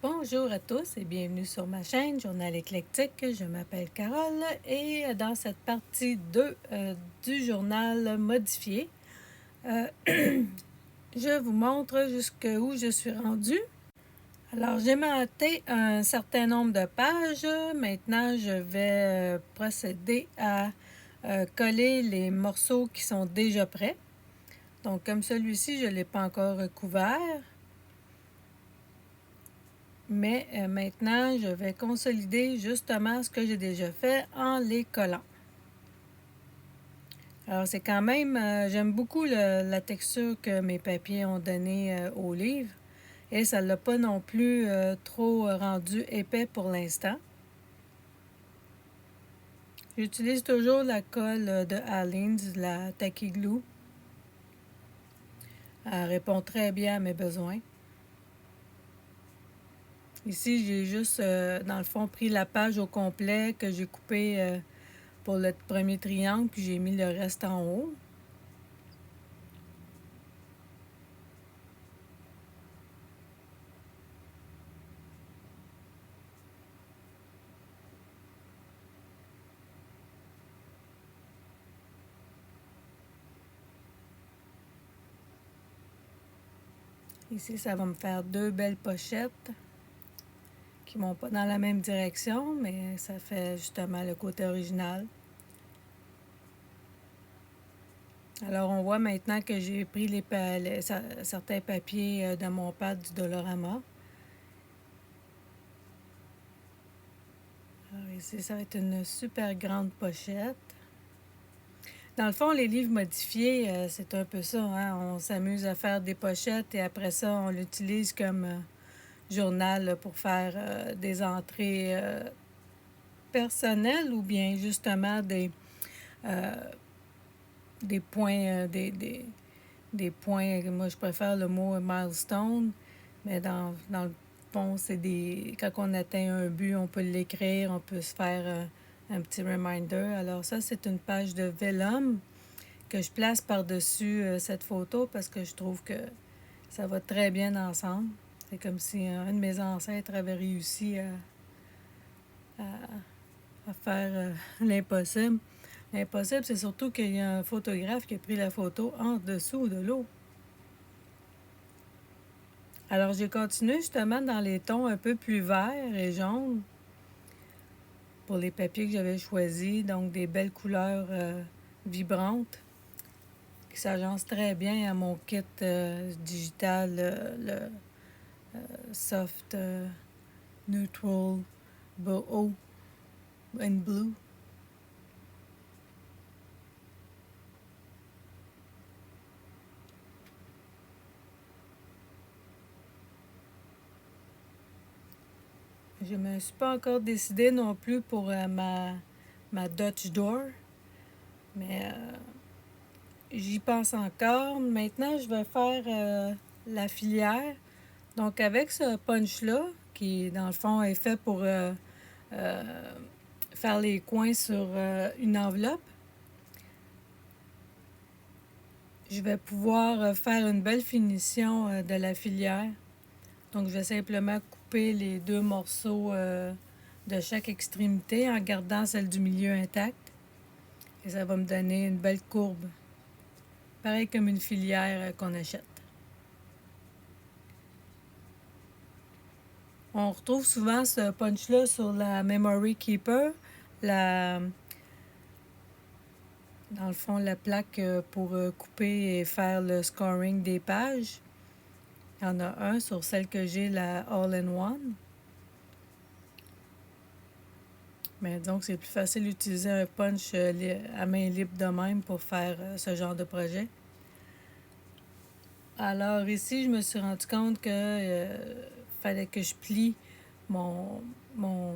Bonjour à tous et bienvenue sur ma chaîne Journal éclectique. Je m'appelle Carole et dans cette partie 2 du journal modifié, euh, je vous montre jusqu'où je suis rendue. Alors, j'ai monté un certain nombre de pages. Maintenant, je vais procéder à coller les morceaux qui sont déjà prêts. Donc, comme celui-ci, je ne l'ai pas encore recouvert. Mais maintenant, je vais consolider justement ce que j'ai déjà fait en les collant. Alors, c'est quand même, j'aime beaucoup la texture que mes papiers ont donnée au livre. Et ça ne l'a pas non plus trop rendu épais pour l'instant. J'utilise toujours la colle de Aleen's, la Tacky Glue. Elle répond très bien à mes besoins. Ici, j'ai juste, dans le fond, pris la page au complet que j'ai coupé pour le premier triangle, puis j'ai mis le reste en haut. Ici, ça va me faire deux belles pochettes qui ne vont pas dans la même direction, mais ça fait justement le côté original. Alors, on voit maintenant que j'ai pris certains papiers de mon pad du Dollarama. Alors ici, ça va être une super grande pochette. Dans le fond, les livres modifiés, c'est un peu ça, hein? On s'amuse à faire des pochettes et après ça, on l'utilise comme journal pour faire des entrées personnelles ou bien justement des points, des points, moi je préfère le mot milestone, mais dans le fond, c'est des. Quand on atteint un but, on peut l'écrire, on peut se faire un petit reminder. Alors, ça, c'est une page de vellum que je place par-dessus cette photo parce que je trouve que ça va très bien ensemble. C'est comme si un de mes ancêtres avait réussi à faire l'impossible. L'impossible, c'est surtout qu'il y a un photographe qui a pris la photo en dessous de l'eau. Alors, j'ai continué justement dans les tons un peu plus verts et jaunes pour les papiers que j'avais choisis. Donc, des belles couleurs vibrantes qui s'agencent très bien à mon kit digital, le Soft Neutral Boho and Blue. Je me suis pas encore décidée non plus pour ma Dutch Door, mais j'y pense encore. Maintenant, je vais faire la filière. Donc, avec ce punch-là, qui dans le fond est fait pour faire les coins sur une enveloppe, je vais pouvoir faire une belle finition de la filière. Donc, je vais simplement couper les deux morceaux de chaque extrémité en gardant celle du milieu intacte. Et ça va me donner une belle courbe. Pareil comme une filière qu'on achète. On retrouve souvent ce punch-là sur la Memory Keeper, dans le fond, la plaque pour couper et faire le scoring des pages. Il y en a un sur celle que j'ai, la All-in-One. Mais donc, c'est plus facile d'utiliser un punch à main libre de même pour faire ce genre de projet. Alors ici, je me suis rendu compte que fallait que je plie mon, mon,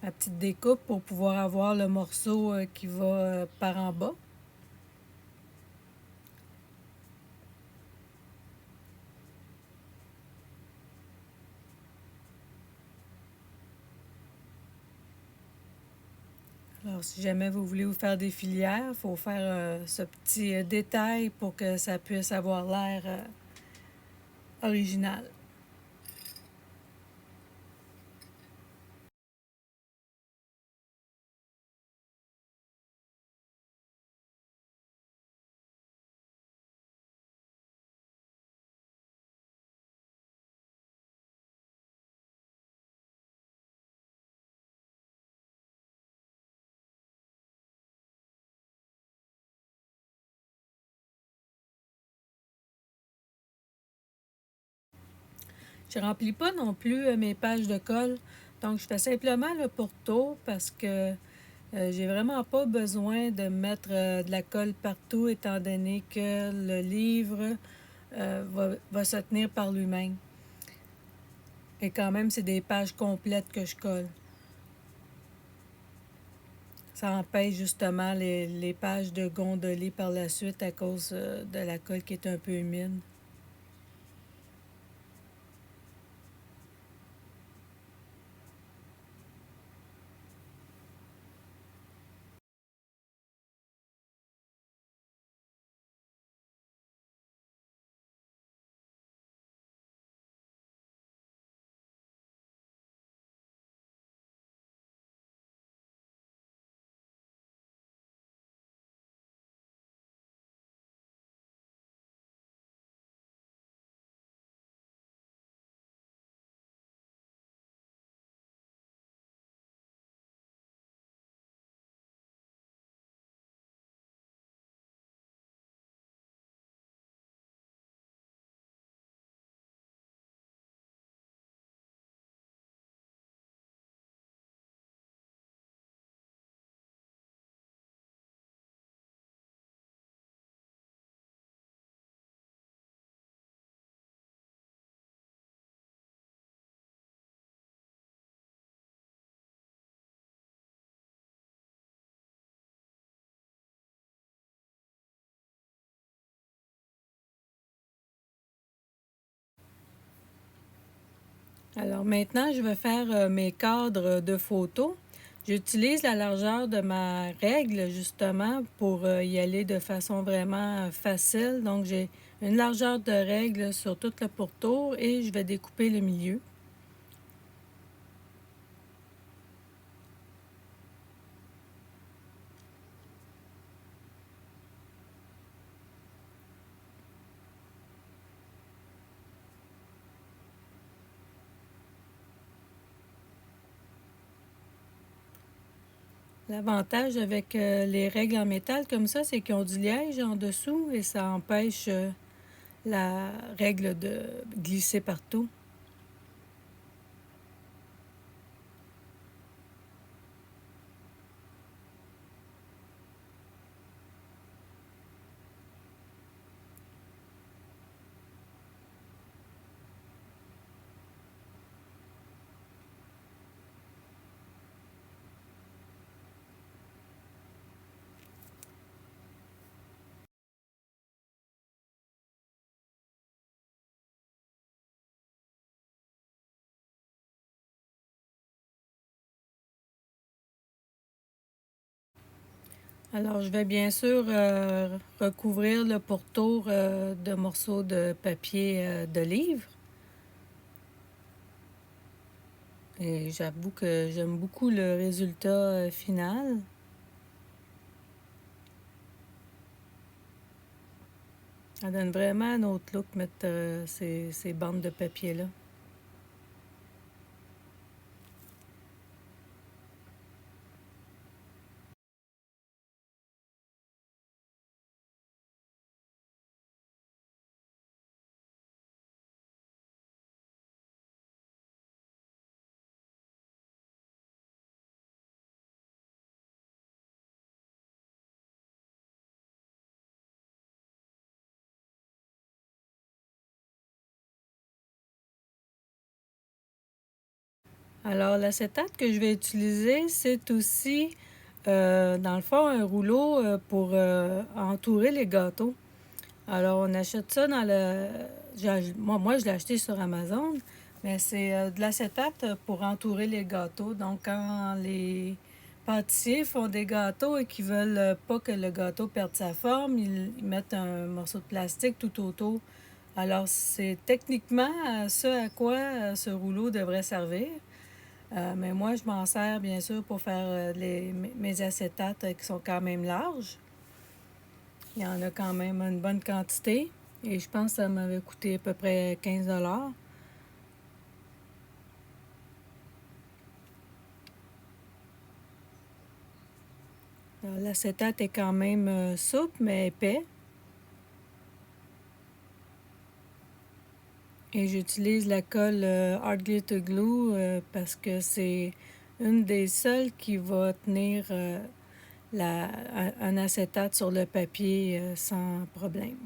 ma petite découpe pour pouvoir avoir le morceau qui va par en bas. Alors, si jamais vous voulez vous faire des filières, il faut faire ce petit détail pour que ça puisse avoir l'air original. Je remplis pas non plus mes pages de colle. Donc, je fais simplement le pourtour parce que j'ai vraiment pas besoin de mettre de la colle partout étant donné que le livre va se tenir par lui-même. Et quand même, c'est des pages complètes que je colle. Ça empêche justement les pages de gondoler par la suite à cause de la colle qui est un peu humide. Alors maintenant, je vais faire mes cadres de photos. J'utilise la largeur de ma règle justement pour y aller de façon vraiment facile. Donc j'ai une largeur de règle sur tout le pourtour et je vais découper le milieu. L'avantage avec les règles en métal comme ça, c'est qu'ils ont du liège en dessous et ça empêche la règle de glisser partout. Alors, je vais bien sûr recouvrir le pourtour de morceaux de papier de livre. Et j'avoue que j'aime beaucoup le résultat final. Ça donne vraiment un autre look mettre ces bandes de papier-là. Alors, l'acétate que je vais utiliser, c'est aussi, dans le fond, un rouleau pour entourer les gâteaux. Alors, on achète ça dans le... moi, je l'ai acheté sur Amazon, mais c'est de l'acétate pour entourer les gâteaux. Donc, quand les pâtissiers font des gâteaux et qu'ils veulent pas que le gâteau perde sa forme, ils mettent un morceau de plastique tout autour. Alors, c'est techniquement ce à quoi ce rouleau devrait servir. Mais moi, je m'en sers bien sûr pour faire mes acétates qui sont quand même larges. Il y en a quand même une bonne quantité. Et je pense que ça m'avait coûté à peu près 15 $. L'acétate est quand même souple, mais épais. Et j'utilise la colle Hard Glitter Glue parce que c'est une des seules qui va tenir un acétate sur le papier sans problème.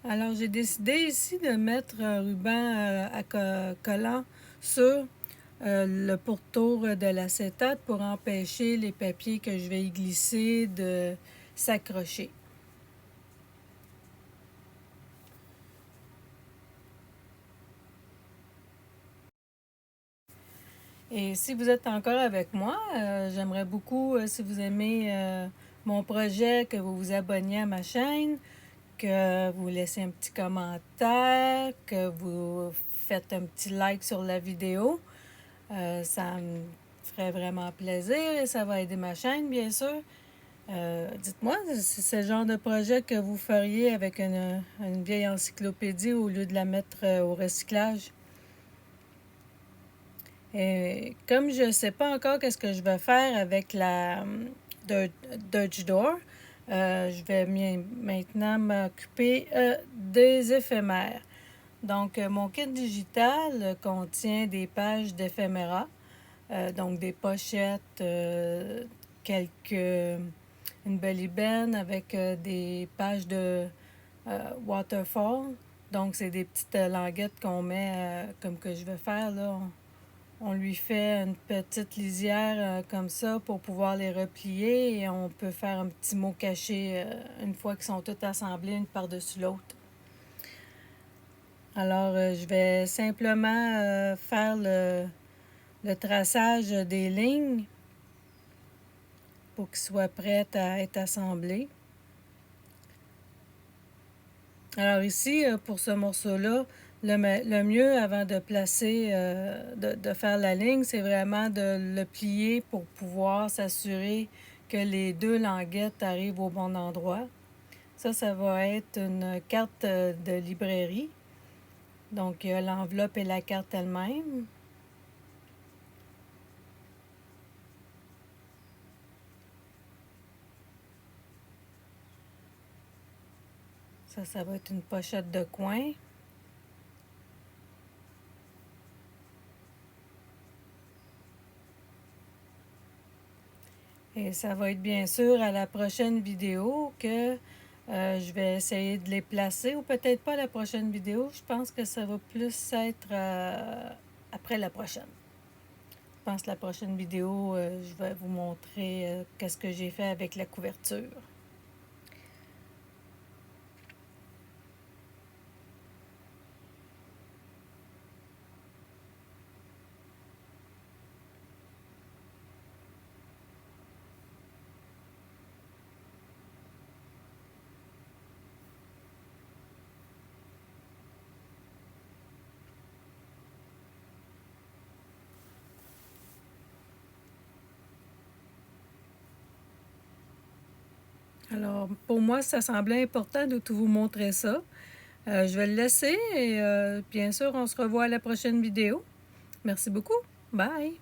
Alors, j'ai décidé ici de mettre un ruban collant sur le pourtour de l'acétate pour empêcher les papiers que je vais y glisser de s'accrocher. Et si vous êtes encore avec moi, j'aimerais beaucoup, si vous aimez mon projet, que vous vous abonniez à ma chaîne, que vous laissez un petit commentaire, que vous faites un petit like sur la vidéo. Ça me ferait vraiment plaisir et ça va aider ma chaîne, bien sûr. Dites-moi si c'est le genre de projet que vous feriez avec une vieille encyclopédie au lieu de la mettre au recyclage. Et comme je ne sais pas encore qu'est-ce que je vais faire avec la Dutch Door, je vais maintenant m'occuper des éphémères. Donc, mon kit digital contient des pages d'éphéméra, donc des pochettes, une belle avec des pages de waterfall. Donc, c'est des petites languettes qu'on met, comme que je vais faire là. On lui fait une petite lisière comme ça pour pouvoir les replier et on peut faire un petit mot caché une fois qu'ils sont tous assemblés une par-dessus l'autre. Alors, je vais simplement faire le traçage des lignes pour qu'ils soient prêts à être assemblés. Alors ici, pour ce morceau-là, le mieux avant de placer, de faire la ligne, c'est vraiment de le plier pour pouvoir s'assurer que les deux languettes arrivent au bon endroit. Ça va être une carte de librairie. Donc, il y a l'enveloppe et la carte elle-même. Ça va être une pochette de coin. Et ça va être bien sûr à la prochaine vidéo que je vais essayer de les placer, ou peut-être pas la prochaine vidéo. Je pense que ça va plus être après la prochaine. Je pense que la prochaine vidéo, je vais vous montrer qu'est-ce que j'ai fait avec la couverture. Alors, pour moi, ça semblait important de tout vous montrer ça. Je vais le laisser et bien sûr, on se revoit à la prochaine vidéo. Merci beaucoup. Bye!